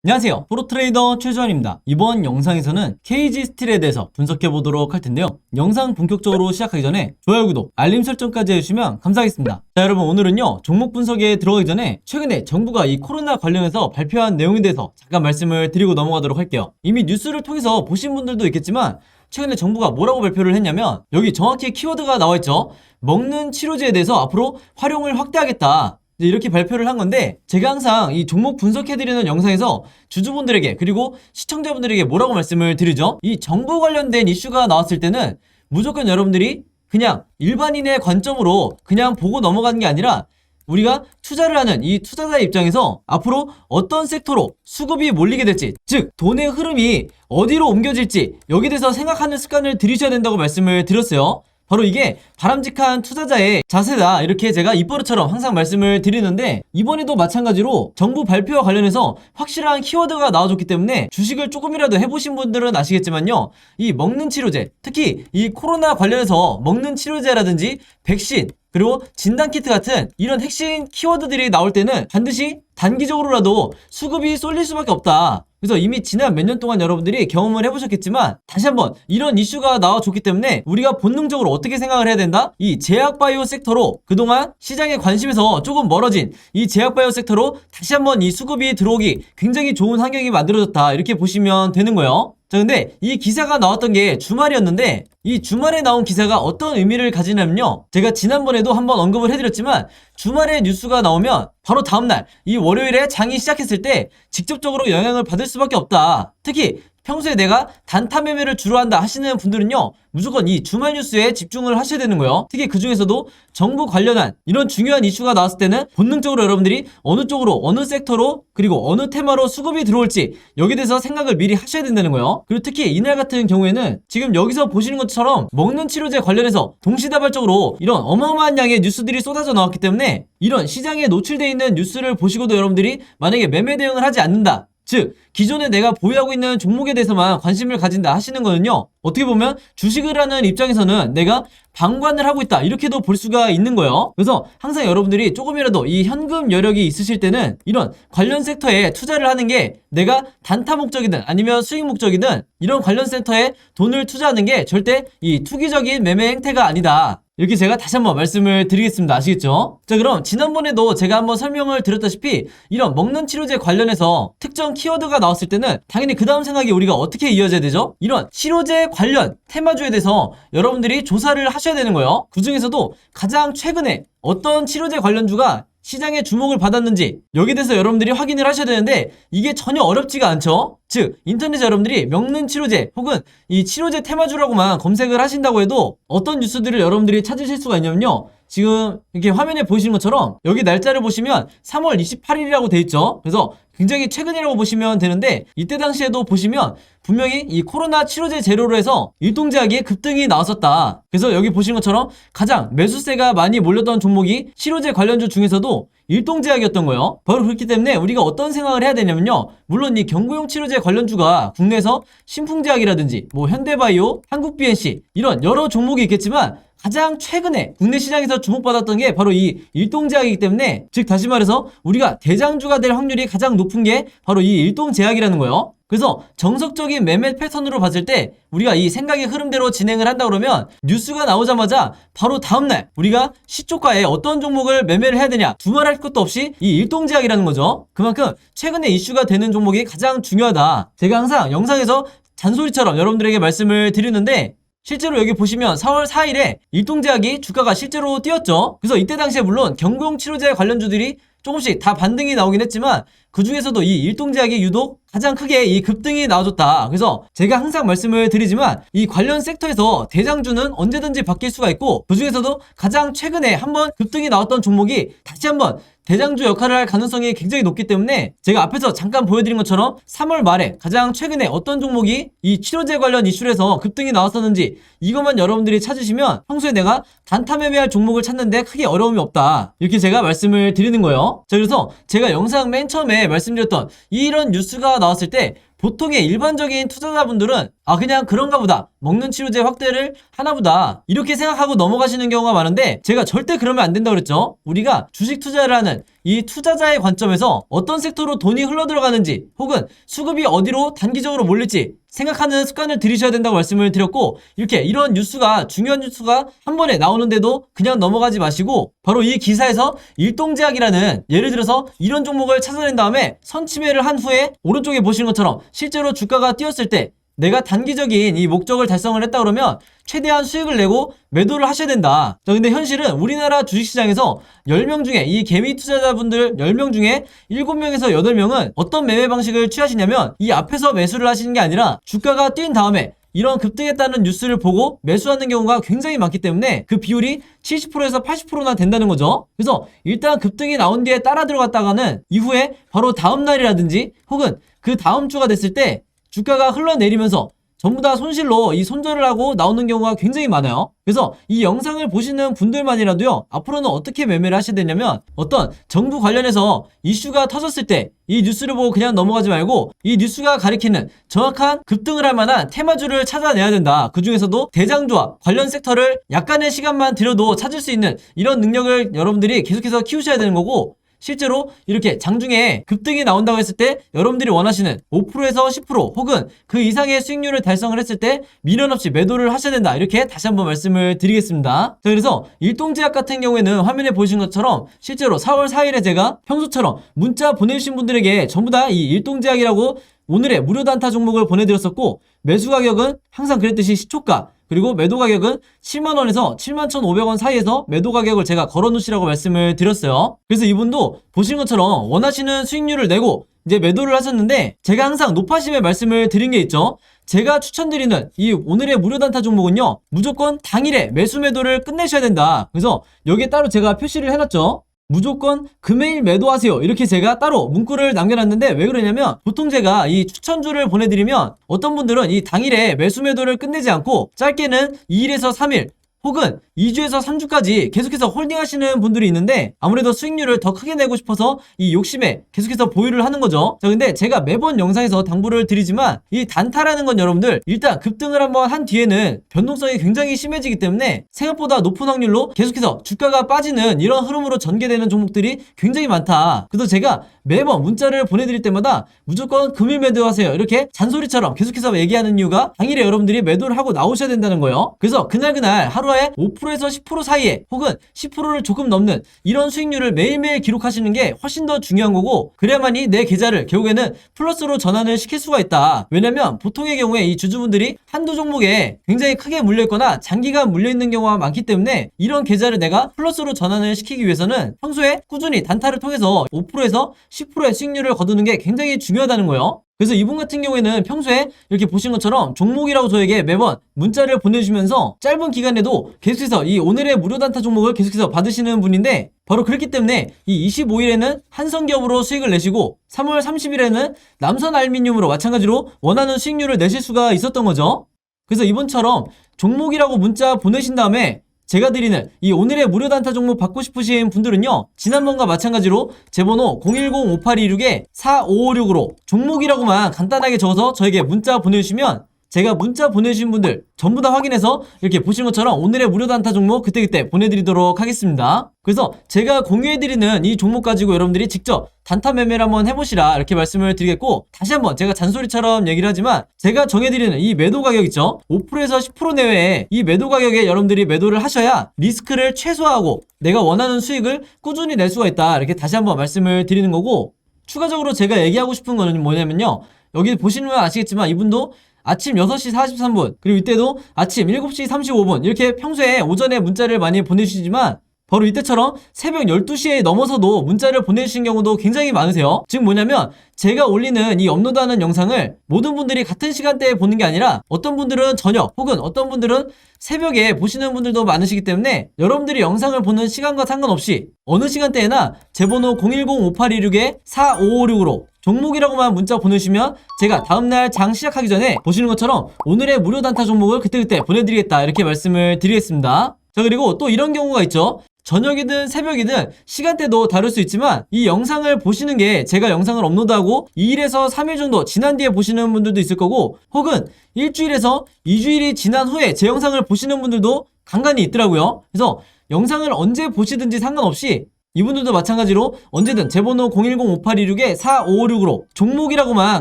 안녕하세요, 프로트레이더 최주환입니다. 이번 영상에서는 KG 스틸에 대해서 분석해보도록 할 텐데요. 영상 본격적으로 시작하기 전에 좋아요, 구독, 알림 설정까지 해주시면 감사하겠습니다. 자, 여러분, 오늘은요 종목 분석에 들어가기 전에 최근에 정부가 이 코로나 관련해서 발표한 내용에 대해서 잠깐 말씀을 드리고 넘어가도록 할게요. 이미 뉴스를 통해서 보신 분들도 있겠지만 최근에 정부가 뭐라고 발표를 했냐면, 여기 정확히 키워드가 나와있죠. 먹는 치료제에 대해서 앞으로 활용을 확대하겠다, 이렇게 발표를 한 건데, 제가 항상 이 종목 분석해드리는 영상에서 주주분들에게 그리고 시청자분들에게 뭐라고 말씀을 드리죠? 이 정부 관련된 이슈가 나왔을 때는 무조건 여러분들이 그냥 일반인의 관점으로 그냥 보고 넘어가는 게 아니라, 우리가 투자를 하는 이 투자자의 입장에서 앞으로 어떤 섹터로 수급이 몰리게 될지, 즉 돈의 흐름이 어디로 옮겨질지, 여기에 대해서 생각하는 습관을 들이셔야 된다고 말씀을 드렸어요. 바로 이게 바람직한 투자자의 자세다, 이렇게 제가 입버릇처럼 항상 말씀을 드리는데, 이번에도 마찬가지로 정부 발표와 관련해서 확실한 키워드가 나와줬기 때문에 주식을 조금이라도 해보신 분들은 아시겠지만요, 이 먹는 치료제, 특히 이 코로나 관련해서 먹는 치료제라든지 백신, 그리고 진단키트 같은 이런 핵심 키워드들이 나올 때는 반드시 단기적으로라도 수급이 쏠릴 수밖에 없다. 그래서 이미 지난 몇 년 동안 여러분들이 경험을 해보셨겠지만, 다시 한번 이런 이슈가 나와줬기 때문에 우리가 본능적으로 어떻게 생각을 해야 된다? 이 제약바이오 섹터로, 그동안 시장의 관심에서 조금 멀어진 이 제약바이오 섹터로 다시 한번 이 수급이 들어오기 굉장히 좋은 환경이 만들어졌다, 이렇게 보시면 되는 거예요. 자, 근데 이 기사가 나왔던 게 주말이었는데, 이 주말에 나온 기사가 어떤 의미를 가지냐면요, 제가 지난번에도 한번 언급을 해드렸지만, 주말에 뉴스가 나오면 바로 다음날 이 월요일에 장이 시작했을 때 직접적으로 영향을 받을 수밖에 없다. 특히 평소에 내가 단타 매매를 주로 한다 하시는 분들은요, 무조건 이 주말 뉴스에 집중을 하셔야 되는 거예요. 특히 그 중에서도 정부 관련한 이런 중요한 이슈가 나왔을 때는 본능적으로 여러분들이 어느 쪽으로, 어느 섹터로, 그리고 어느 테마로 수급이 들어올지, 여기에 대해서 생각을 미리 하셔야 된다는 거예요. 그리고 특히 이날 같은 경우에는 지금 여기서 보시는 것처럼 먹는 치료제 관련해서 동시다발적으로 이런 어마어마한 양의 뉴스들이 쏟아져 나왔기 때문에, 이런 시장에 노출되어 있는 뉴스를 보시고도 여러분들이 만약에 매매 대응을 하지 않는다, 즉 기존에 내가 보유하고 있는 종목에 대해서만 관심을 가진다 하시는 거는요, 어떻게 보면 주식을 하는 입장에서는 내가 방관을 하고 있다, 이렇게도 볼 수가 있는 거예요. 그래서 항상 여러분들이 조금이라도 이 현금 여력이 있으실 때는 이런 관련 섹터에 투자를 하는 게, 내가 단타 목적이든 아니면 수익 목적이든 이런 관련 섹터에 돈을 투자하는 게 절대 이 투기적인 매매 행태가 아니다, 이렇게 제가 다시 한번 말씀을 드리겠습니다. 아시겠죠? 자, 그럼 지난번에도 제가 한번 설명을 드렸다시피, 이런 먹는 치료제 관련해서 특정 키워드가 나왔을 때는 당연히 그 다음 생각이 우리가 어떻게 이어져야 되죠? 이런 치료제 관련 테마주에 대해서 여러분들이 조사를 하셔야 되는 거예요. 그 중에서도 가장 최근에 어떤 치료제 관련주가 시장의 주목을 받았는지, 여기에 대해서 여러분들이 확인을 하셔야 되는데, 이게 전혀 어렵지가 않죠? 즉 인터넷에 여러분들이 먹는 치료제 혹은 이 치료제 테마주라고만 검색을 하신다고 해도 어떤 뉴스들을 여러분들이 찾으실 수가 있냐면요, 지금 이렇게 화면에 보시는 것처럼 여기 날짜를 보시면 3월 28일이라고 돼 있죠. 그래서 굉장히 최근이라고 보시면 되는데, 이때 당시에도 보시면 분명히 이 코로나 치료제 재료로 해서 일동제약의 급등이 나왔었다. 그래서 여기 보시는 것처럼 가장 매수세가 많이 몰렸던 종목이 치료제 관련주 중에서도 일동제약이었던 거예요. 바로 그렇기 때문에 우리가 어떤 생각을 해야 되냐면요, 물론 이 경구용 치료제 관련주가 국내에서 신풍제약이라든지 뭐 현대바이오, 한국BNC 이런 여러 종목이 있겠지만, 가장 최근에 국내 시장에서 주목받았던 게 바로 이 일동제약이기 때문에, 즉 다시 말해서 우리가 대장주가 될 확률이 가장 높은 게 바로 이 일동제약이라는 거예요. 그래서 정석적인 매매 패턴으로 봤을 때 우리가 이 생각의 흐름대로 진행을 한다 그러면, 뉴스가 나오자마자 바로 다음날 우리가 시초가에 어떤 종목을 매매를 해야 되냐 두말할 것도 없이 이 일동제약이라는 거죠. 그만큼 최근에 이슈가 되는 종목이 가장 중요하다, 제가 항상 영상에서 잔소리처럼 여러분들에게 말씀을 드리는데, 실제로 여기 보시면 4월 4일에 일동제약이 주가가 실제로 뛰었죠. 그래서 이때 당시에 물론 경구용 치료제 관련주들이 조금씩 다 반등이 나오긴 했지만, 그 중에서도 이 일동제약이 유독 가장 크게 이 급등이 나와줬다. 그래서 제가 항상 말씀을 드리지만, 이 관련 섹터에서 대장주는 언제든지 바뀔 수가 있고, 그 중에서도 가장 최근에 한번 급등이 나왔던 종목이 다시 한번 대장주 역할을 할 가능성이 굉장히 높기 때문에, 제가 앞에서 잠깐 보여드린 것처럼 3월 말에 가장 최근에 어떤 종목이 이 치료제 관련 이슈로 해서 급등이 나왔었는지, 이것만 여러분들이 찾으시면 평소에 내가 단타 매매할 종목을 찾는데 크게 어려움이 없다, 이렇게 제가 말씀을 드리는 거예요. 자, 그래서 제가 영상 맨 처음에 말씀드렸던 이런 뉴스가 나왔을 때 보통의 일반적인 투자자분들은 그냥 그런가 보다, 먹는 치료제 확대를 하나보다, 이렇게 생각하고 넘어가시는 경우가 많은데, 제가 절대 그러면 안 된다고 그랬죠. 우리가 주식 투자를 하는 이 투자자의 관점에서 어떤 섹터로 돈이 흘러들어가는지 혹은 수급이 어디로 단기적으로 몰릴지 생각하는 습관을 들이셔야 된다고 말씀을 드렸고, 이렇게 이런 뉴스가, 중요한 뉴스가 한 번에 나오는데도 그냥 넘어가지 마시고 바로 이 기사에서 일동제약이라는, 예를 들어서 이런 종목을 찾아낸 다음에 선침해를 한 후에 오른쪽에 보시는 것처럼 실제로 주가가 뛰었을 때 내가 단기적인 이 목적을 달성을 했다 그러면 최대한 수익을 내고 매도를 하셔야 된다. 자, 근데 현실은 우리나라 주식시장에서 10명 중에, 이 개미 투자자분들 10명 중에 7명에서 8명은 어떤 매매 방식을 취하시냐면, 이 앞에서 매수를 하시는 게 아니라 주가가 뛴 다음에 이런 급등했다는 뉴스를 보고 매수하는 경우가 굉장히 많기 때문에 그 비율이 70%에서 80%나 된다는 거죠. 그래서 일단 급등이 나온 뒤에 따라 들어갔다가는 이후에 바로 다음 날이라든지 혹은 그 다음 주가 됐을 때 주가가 흘러내리면서 전부 다 손실로 이 손절을 하고 나오는 경우가 굉장히 많아요. 그래서 이 영상을 보시는 분들만이라도요, 앞으로는 어떻게 매매를 하셔야 되냐면, 어떤 정부 관련해서 이슈가 터졌을 때 이 뉴스를 보고 그냥 넘어가지 말고 이 뉴스가 가리키는 정확한 급등을 할 만한 테마주를 찾아내야 된다. 그 중에서도 대장주와 관련 섹터를 약간의 시간만 들여도 찾을 수 있는 이런 능력을 여러분들이 계속해서 키우셔야 되는 거고, 실제로 이렇게 장중에 급등이 나온다고 했을 때 여러분들이 원하시는 5%에서 10% 혹은 그 이상의 수익률을 달성을 했을 때 미련 없이 매도를 하셔야 된다. 이렇게 다시 한번 말씀을 드리겠습니다. 자, 그래서 일동제약 같은 경우에는 화면에 보신 것처럼 실제로 4월 4일에 제가 평소처럼 문자 보내주신 분들에게 전부 다 이 일동제약이라고 오늘의 무료 단타 종목을 보내드렸었고, 매수 가격은 항상 그랬듯이 시초가, 그리고 매도 가격은 7만원에서 71,500원 사이에서 매도 가격을 제가 걸어놓으시라고 말씀을 드렸어요. 그래서 이분도 보신 것처럼 원하시는 수익률을 내고 이제 매도를 하셨는데, 제가 항상 높아심에 말씀을 드린 게 있죠. 제가 추천드리는 이 오늘의 무료 단타 종목은요, 무조건 당일에 매수 매도를 끝내셔야 된다. 그래서 여기에 따로 제가 표시를 해놨죠. 무조건 금요일 매도하세요. 이렇게 제가 따로 문구를 남겨놨는데, 왜 그러냐면 보통 제가 이 추천주를 보내드리면 어떤 분들은 이 당일에 매수 매도를 끝내지 않고 짧게는 2일에서 3일 혹은 2주에서 3주까지 계속해서 홀딩 하시는 분들이 있는데, 아무래도 수익률을 더 크게 내고 싶어서 이 욕심에 계속해서 보유를 하는 거죠. 자, 근데 제가 매번 영상에서 당부를 드리지만 이 단타라는 건 여러분들 일단 급등을 한번 한 뒤에는 변동성이 굉장히 심해지기 때문에 생각보다 높은 확률로 계속해서 주가가 빠지는 이런 흐름으로 전개되는 종목들이 굉장히 많다. 그래서 제가 매번 문자를 보내드릴 때마다 무조건 금일 매도하세요. 이렇게 잔소리처럼 계속해서 얘기하는 이유가 당일에 여러분들이 매도를 하고 나오셔야 된다는 거예요. 그래서 그날 하루에 5%에서 10% 사이에 혹은 10%를 조금 넘는 이런 수익률을 매일매일 기록하시는 게 훨씬 더 중요한 거고, 그래야만이 내 계좌를 결국에는 플러스로 전환을 시킬 수가 있다. 왜냐면 보통의 경우에 이 주주분들이 한두 종목에 굉장히 크게 물려있거나 장기간 물려있는 경우가 많기 때문에 이런 계좌를 내가 플러스로 전환을 시키기 위해서는 평소에 꾸준히 단타를 통해서 5%에서 10%의 수익률을 거두는 게 굉장히 중요하다는 거예요. 그래서 이분 같은 경우에는 평소에 이렇게 보신 것처럼 종목이라고 저에게 매번 문자를 보내주시면서 짧은 기간에도 계속해서 이 오늘의 무료 단타 종목을 계속해서 받으시는 분인데, 바로 그렇기 때문에 이 25일에는 한성기업으로 수익을 내시고 3월 30일에는 남선알미늄으로 마찬가지로 원하는 수익률을 내실 수가 있었던 거죠. 그래서 이분처럼 종목이라고 문자 보내신 다음에 제가 드리는 이 오늘의 무료 단타 종목 받고 싶으신 분들은요, 지난번과 마찬가지로 제 번호 010-5826-4556으로 종목이라고만 간단하게 적어서 저에게 문자 보내주시면 제가 문자 보내주신 분들 전부 다 확인해서 이렇게 보시는 것처럼 오늘의 무료 단타 종목 그때그때 보내드리도록 하겠습니다. 그래서 제가 공유해드리는 이 종목 가지고 여러분들이 직접 단타 매매를 한번 해보시라, 이렇게 말씀을 드리겠고, 다시 한번 제가 잔소리처럼 얘기를 하지만 제가 정해드리는 이 매도 가격 있죠, 5%에서 10% 내외에 이 매도 가격에 여러분들이 매도를 하셔야 리스크를 최소화하고 내가 원하는 수익을 꾸준히 낼 수가 있다, 이렇게 다시 한번 말씀을 드리는 거고, 추가적으로 제가 얘기하고 싶은 거는 뭐냐면요, 여기 보시면 아시겠지만 이분도 아침 6시 43분 그리고 이때도 아침 7시 35분 이렇게 평소에 오전에 문자를 많이 보내주시지만 바로 이때처럼 새벽 12시에 넘어서도 문자를 보내주신 경우도 굉장히 많으세요. 즉 뭐냐면 제가 올리는 이 업로드하는 영상을 모든 분들이 같은 시간대에 보는 게 아니라 어떤 분들은 저녁 혹은 어떤 분들은 새벽에 보시는 분들도 많으시기 때문에 여러분들이 영상을 보는 시간과 상관없이 어느 시간대에나 제 번호 010-5826-4556으로 종목이라고만 문자 보내주시면 제가 다음날 장 시작하기 전에 보시는 것처럼 오늘의 무료 단타 종목을 그때그때 보내드리겠다, 이렇게 말씀을 드리겠습니다. 자, 그리고 또 이런 경우가 있죠. 저녁이든 새벽이든 시간대도 다를 수 있지만 이 영상을 보시는 게 제가 영상을 업로드하고 2일에서 3일 정도 지난 뒤에 보시는 분들도 있을 거고, 혹은 일주일에서 2주일이 지난 후에 제 영상을 보시는 분들도 간간히 있더라고요. 그래서 영상을 언제 보시든지 상관없이 이분들도 마찬가지로 언제든 제 번호 010-5826-4556으로 종목이라고만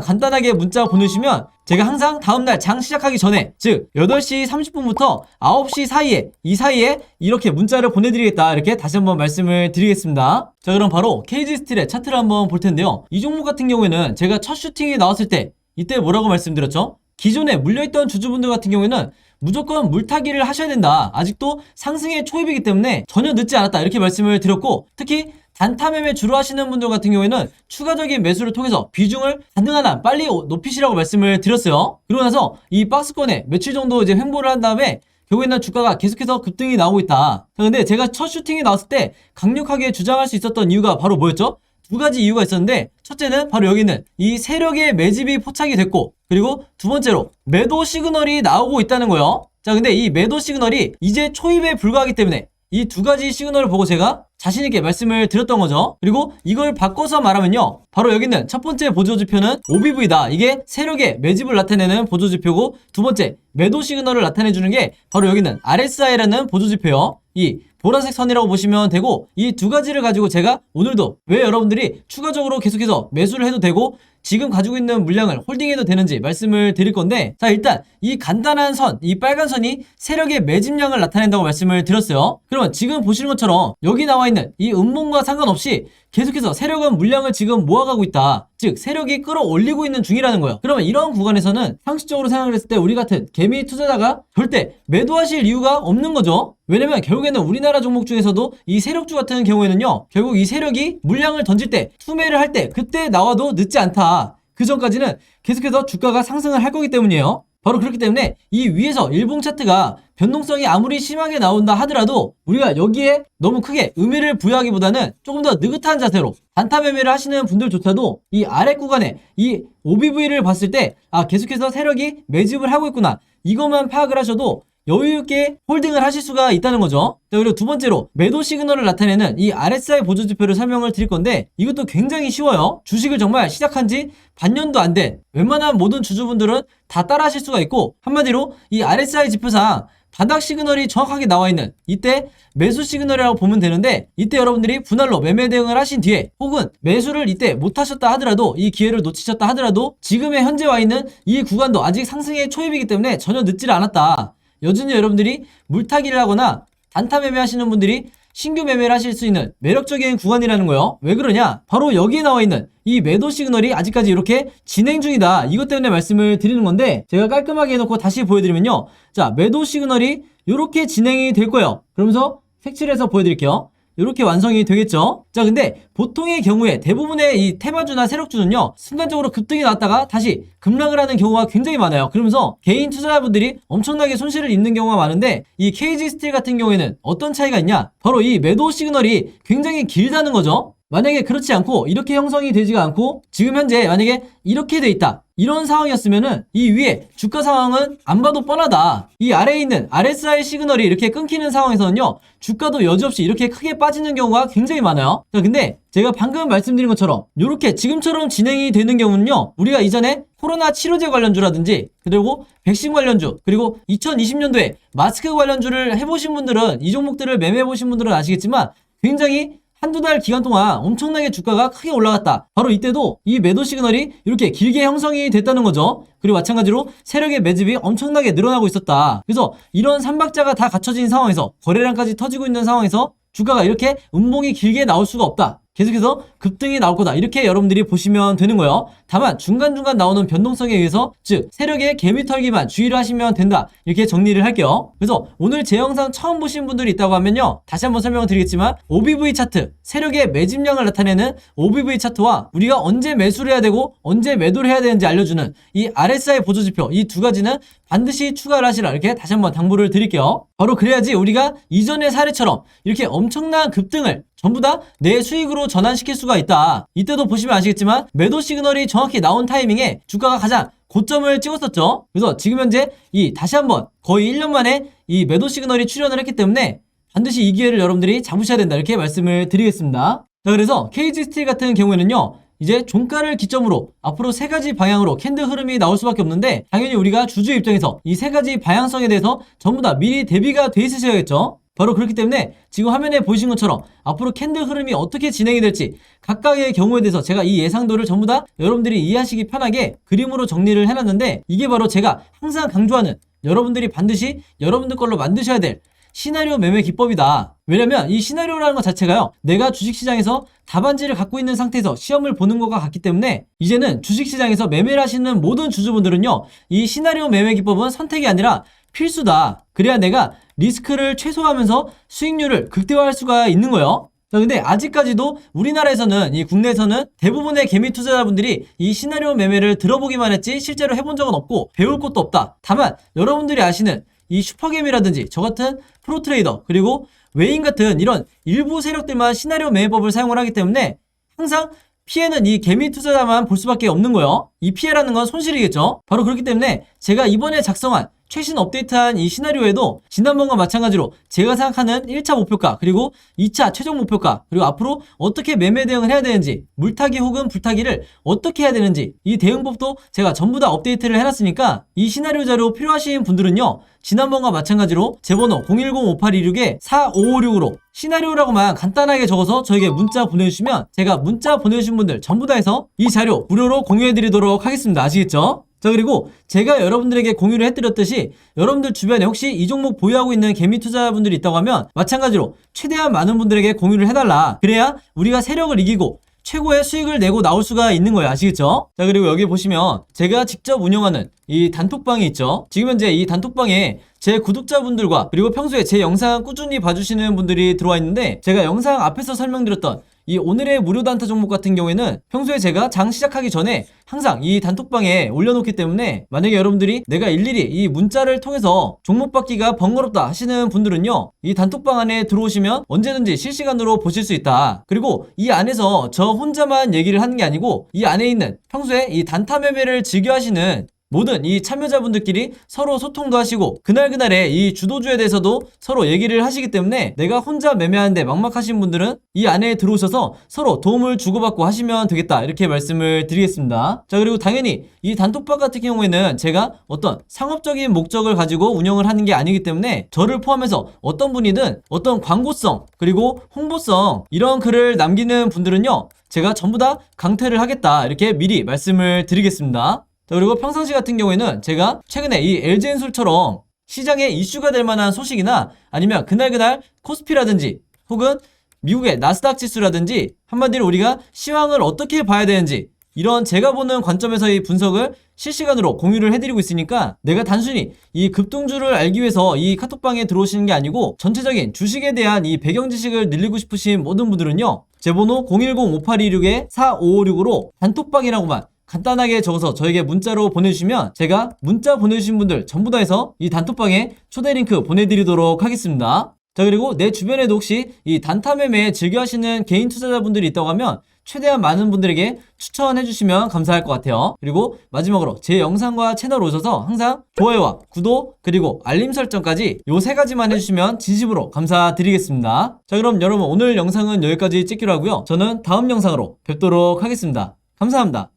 간단하게 문자 보내주시면 제가 항상 다음날 장 시작하기 전에, 즉 8시 30분부터 9시 사이에, 이 사이에 이렇게 문자를 보내드리겠다, 이렇게 다시 한번 말씀을 드리겠습니다. 자, 그럼 바로 KG스틸의 차트를 한번 볼 텐데요. 이 종목 같은 경우에는 제가 첫 슈팅이 나왔을 때 이때 뭐라고 말씀드렸죠? 기존에 물려있던 주주분들 같은 경우에는 무조건 물타기를 하셔야 된다, 아직도 상승의 초입이기 때문에 전혀 늦지 않았다, 이렇게 말씀을 드렸고, 특히 단타 매매 주로 하시는 분들 같은 경우에는 추가적인 매수를 통해서 비중을 가능한 한 빨리 높이시라고 말씀을 드렸어요. 그러고 나서 이 박스권에 며칠 정도 이제 횡보를 한 다음에 결국에는 주가가 계속해서 급등이 나오고 있다. 자, 근데 제가 첫 슈팅이 나왔을 때 강력하게 주장할 수 있었던 이유가 바로 뭐였죠? 두 가지 이유가 있었는데, 첫째는 바로 여기 있는 이 세력의 매집이 포착이 됐고, 그리고 두 번째로 매도 시그널이 나오고 있다는 거예요. 자, 근데 이 매도 시그널이 이제 초입에 불과하기 때문에 이 두 가지 시그널을 보고 제가 자신있게 말씀을 드렸던 거죠. 그리고 이걸 바꿔서 말하면요, 바로 여기 있는 첫 번째 보조지표는 OBV다. 이게 세력의 매집을 나타내는 보조지표고, 두 번째 매도 시그널을 나타내주는 게 바로 여기 있는 RSI라는 보조지표요. 이 보라색 선이라고 보시면 되고, 이 두 가지를 가지고 제가 오늘도 왜 여러분들이 추가적으로 계속해서 매수를 해도 되고 지금 가지고 있는 물량을 홀딩해도 되는지 말씀을 드릴 건데, 자, 일단 이 간단한 선, 이 빨간 선이 세력의 매집량을 나타낸다고 말씀을 드렸어요. 그러면 지금 보시는 것처럼 여기 나와 있는 이 음봉과 상관없이 계속해서 세력은 물량을 지금 모아가고 있다, 즉 세력이 끌어올리고 있는 중이라는 거예요. 그러면 이런 구간에서는 상식적으로 생각을 했을 때 우리 같은 개미 투자자가 절대 매도하실 이유가 없는 거죠. 왜냐면 결국에는 우리나라 종목 중에서도 이 세력주 같은 경우에는요, 결국 이 세력이 물량을 던질 때, 투매를 할 때, 그때 나와도 늦지 않다. 그 전까지는 계속해서 주가가 상승을 할 거기 때문이에요. 바로 그렇기 때문에 이 위에서 일봉 차트가 변동성이 아무리 심하게 나온다 하더라도 우리가 여기에 너무 크게 의미를 부여하기보다는 조금 더 느긋한 자세로 단타 매매를 하시는 분들조차도 이 아래 구간에 이 OBV를 봤을 때, 아, 계속해서 세력이 매집을 하고 있구나, 이것만 파악을 하셔도 여유있게 홀딩을 하실 수가 있다는 거죠. 자, 그리고 두 번째로 매도 시그널을 나타내는 이 RSI 보조지표를 설명을 드릴 건데, 이것도 굉장히 쉬워요. 주식을 정말 시작한 지 반년도 안 된 웬만한 모든 주주분들은 다 따라 하실 수가 있고, 한마디로 이 RSI 지표상 바닥 시그널이 정확하게 나와 있는 이때 매수 시그널이라고 보면 되는데, 이때 여러분들이 분할로 매매 대응을 하신 뒤에, 혹은 매수를 이때 못 하셨다 하더라도, 이 기회를 놓치셨다 하더라도 지금의 현재 와 있는 이 구간도 아직 상승의 초입이기 때문에 전혀 늦지를 않았다. 여전히 여러분들이 물타기를 하거나 단타 매매 하시는 분들이 신규 매매를 하실 수 있는 매력적인 구간이라는 거예요. 왜 그러냐? 바로 여기에 나와 있는 이 매도 시그널이 아직까지 이렇게 진행 중이다, 이것 때문에 말씀을 드리는 건데, 제가 깔끔하게 해놓고 다시 보여드리면요, 자, 매도 시그널이 이렇게 진행이 될 거예요. 그러면서 색칠해서 보여드릴게요. 이렇게 완성이 되겠죠. 자, 근데 보통의 경우에 대부분의 이 테마주나 세력주는요, 순간적으로 급등이 나왔다가 다시 급락을 하는 경우가 굉장히 많아요. 그러면서 개인 투자자분들이 엄청나게 손실을 입는 경우가 많은데, 이 KG스틸 같은 경우에는 어떤 차이가 있냐? 바로 이 매도 시그널이 굉장히 길다는 거죠. 만약에 그렇지 않고 이렇게 형성이 되지가 않고 지금 현재 만약에 이렇게 돼 있다, 이런 상황이었으면은 이 위에 주가 상황은 안 봐도 뻔하다. 이 아래에 있는 RSI 시그널이 이렇게 끊기는 상황에서는요, 주가도 여지없이 이렇게 크게 빠지는 경우가 굉장히 많아요. 자, 근데 제가 방금 말씀드린 것처럼 이렇게 지금처럼 진행이 되는 경우는요, 우리가 이전에 코로나 치료제 관련주라든지, 그리고 백신 관련주, 그리고 2020년도에 마스크 관련주를 해보신 분들은, 이 종목들을 매매해보신 분들은 아시겠지만 굉장히 한두 달 기간 동안 엄청나게 주가가 크게 올라갔다. 바로 이때도 이 매도 시그널이 이렇게 길게 형성이 됐다는 거죠. 그리고 마찬가지로 세력의 매집이 엄청나게 늘어나고 있었다. 그래서 이런 삼박자가 다 갖춰진 상황에서, 거래량까지 터지고 있는 상황에서 주가가 이렇게 음봉이 길게 나올 수가 없다, 계속해서 급등이 나올 거다, 이렇게 여러분들이 보시면 되는 거예요. 다만 중간중간 나오는 변동성에 의해서, 즉 세력의 개미털기만 주의를 하시면 된다, 이렇게 정리를 할게요. 그래서 오늘 제 영상 처음 보신 분들이 있다고 하면요, 다시 한번 설명을 드리겠지만, OBV 차트, 세력의 매집량을 나타내는 OBV 차트와 우리가 언제 매수를 해야 되고 언제 매도를 해야 되는지 알려주는 이 RSI 보조지표, 이 두 가지는 반드시 추가를 하시라, 이렇게 다시 한번 당부를 드릴게요. 바로 그래야지 우리가 이전의 사례처럼 이렇게 엄청난 급등을 전부 다 내 수익으로 전환시킬 수가 있다. 이때도 보시면 아시겠지만 매도 시그널이 정확히 나온 타이밍에 주가가 가장 고점을 찍었었죠. 그래서 지금 현재 이 다시 한번 거의 1년 만에 이 매도 시그널이 출현을 했기 때문에 반드시 이 기회를 여러분들이 잡으셔야 된다, 이렇게 말씀을 드리겠습니다. 자, 그래서 KG스틸 같은 경우에는요, 이제 종가를 기점으로 앞으로 세 가지 방향으로 캔들 흐름이 나올 수밖에 없는데, 당연히 우리가 주주 입장에서 이 세 가지 방향성에 대해서 전부 다 미리 대비가 돼 있으셔야겠죠. 바로 그렇기 때문에 지금 화면에 보이신 것처럼 앞으로 캔들 흐름이 어떻게 진행이 될지 각각의 경우에 대해서 제가 이 예상도를 전부 다 여러분들이 이해하시기 편하게 그림으로 정리를 해놨는데, 이게 바로 제가 항상 강조하는 여러분들이 반드시 여러분들 걸로 만드셔야 될 시나리오 매매 기법이다. 왜냐면 이 시나리오라는 것 자체가요, 내가 주식시장에서 답안지를 갖고 있는 상태에서 시험을 보는 것과 같기 때문에 이제는 주식시장에서 매매를 하시는 모든 주주분들은요, 이 시나리오 매매 기법은 선택이 아니라 필수다. 그래야 내가 리스크를 최소화하면서 수익률을 극대화할 수가 있는 거예요. 자, 근데 아직까지도 우리나라에서는, 이 국내에서는 대부분의 개미 투자자분들이 이 시나리오 매매를 들어보기만 했지 실제로 해본 적은 없고 배울 것도 없다. 다만 여러분들이 아시는 이 슈퍼개미라든지 저 같은 프로트레이더, 그리고 외인 같은 이런 일부 세력들만 시나리오 매매법을 사용을 하기 때문에 항상 피해는 이 개미 투자자만 볼 수밖에 없는 거예요. 이 피해라는 건 손실이겠죠. 바로 그렇기 때문에 제가 이번에 작성한 최신 업데이트한 이 시나리오에도 지난번과 마찬가지로 제가 생각하는 1차 목표가, 그리고 2차 최종 목표가, 그리고 앞으로 어떻게 매매 대응을 해야 되는지, 물타기 혹은 불타기를 어떻게 해야 되는지, 이 대응법도 제가 전부 다 업데이트를 해놨으니까 이 시나리오 자료 필요하신 분들은요, 지난번과 마찬가지로 제 번호 010-5826-4556으로 시나리오라고만 간단하게 적어서 저에게 문자 보내주시면 제가 문자 보내주신 분들 전부 다 해서 이 자료 무료로 공유해드리도록 하겠습니다. 아시겠죠? 자, 그리고 제가 여러분들에게 공유를 해드렸듯이 여러분들 주변에 혹시 이 종목 보유하고 있는 개미 투자자분들이 있다고 하면 마찬가지로 최대한 많은 분들에게 공유를 해달라. 그래야 우리가 세력을 이기고 최고의 수익을 내고 나올 수가 있는 거예요. 아시겠죠? 자, 그리고 여기 보시면 제가 직접 운영하는 이 단톡방이 있죠. 지금 현재 이 단톡방에 제 구독자분들과 그리고 평소에 제 영상 꾸준히 봐주시는 분들이 들어와 있는데, 제가 영상 앞에서 설명드렸던 이 오늘의 무료 단타 종목 같은 경우에는 평소에 제가 장 시작하기 전에 항상 이 단톡방에 올려놓기 때문에, 만약에 여러분들이 내가 일일이 이 문자를 통해서 종목 받기가 번거롭다 하시는 분들은요, 이 단톡방 안에 들어오시면 언제든지 실시간으로 보실 수 있다. 그리고 이 안에서 저 혼자만 얘기를 하는 게 아니고 이 안에 있는 평소에 이 단타 매매를 즐겨 하시는 모든 이 참여자분들끼리 서로 소통도 하시고 그날그날의 이 주도주에 대해서도 서로 얘기를 하시기 때문에, 내가 혼자 매매하는데 막막하신 분들은 이 안에 들어오셔서 서로 도움을 주고받고 하시면 되겠다, 이렇게 말씀을 드리겠습니다. 자, 그리고 당연히 이 단톡방 같은 경우에는 제가 어떤 상업적인 목적을 가지고 운영을 하는 게 아니기 때문에 저를 포함해서 어떤 분이든 어떤 광고성 그리고 홍보성 이런 글을 남기는 분들은요, 제가 전부 다 강퇴를 하겠다, 이렇게 미리 말씀을 드리겠습니다. 자, 그리고 평상시 같은 경우에는 제가 최근에 이 LG엔솔처럼 시장에 이슈가 될 만한 소식이나 아니면 그날그날 코스피라든지 혹은 미국의 나스닥 지수라든지 한마디로 우리가 시황을 어떻게 봐야 되는지, 이런 제가 보는 관점에서의 분석을 실시간으로 공유를 해드리고 있으니까, 내가 단순히 이 급등주를 알기 위해서 이 카톡방에 들어오시는 게 아니고 전체적인 주식에 대한 이 배경 지식을 늘리고 싶으신 모든 분들은요, 제 번호 010-5826-4556으로 단톡방이라고만 간단하게 적어서 저에게 문자로 보내주시면 제가 문자 보내주신 분들 전부 다 해서 이 단톡방에 초대 링크 보내드리도록 하겠습니다. 자, 그리고 내 주변에도 혹시 이 단타 매매 즐겨 하시는 개인 투자자분들이 있다고 하면 최대한 많은 분들에게 추천해 주시면 감사할 것 같아요. 그리고 마지막으로 제 영상과 채널 오셔서 항상 좋아요와 구독 그리고 알림 설정까지 요 3가지만 해주시면 진심으로 감사드리겠습니다. 자, 그럼 여러분 오늘 영상은 여기까지 찍기로 하고요. 저는 다음 영상으로 뵙도록 하겠습니다. 감사합니다.